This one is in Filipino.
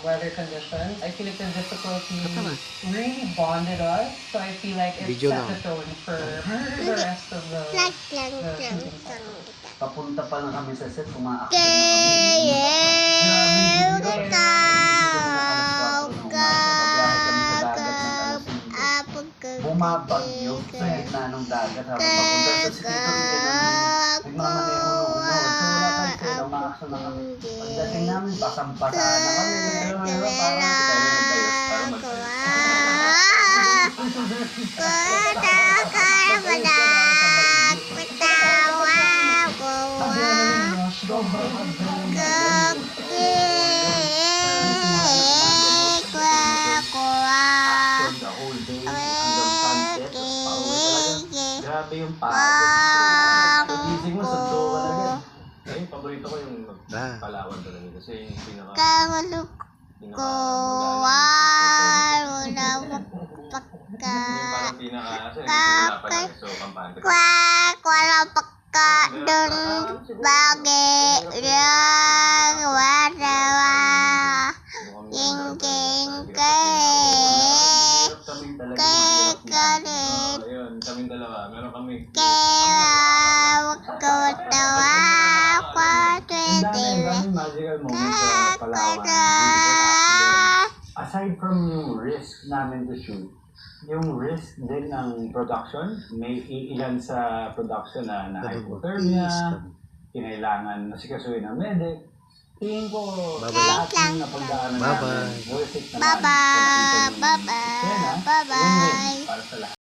weather conditions. I feel like the difficulty really bonded us. So I feel like it set the tone for the rest of the season. Papunta pa lang kami sa set, umaaksyon na kami. Bumabagyo sa gitna ng dagat habang papunta sa si Tito Ricky nagmamaneho nung noon. So wala tayo kaya umaaksyon na kami. Pagdating namin, basang-basaan na kami. Grabe yung pagod. Gising mo, santo ka na yan. Yung paborito ko yung Palawan talaga kasi yung pinaka kaming dalawa, meron kami magical moment sa Palawan. Aside from yung risk namin to shoot, yung risk din ng production, may ilan sa production na hypothermia, kinailangan nasikasuhin ng medic. Tingin ko lahat yung napagdaanan namin, worth it naman. Bye-bye. Win-win para sa lahat.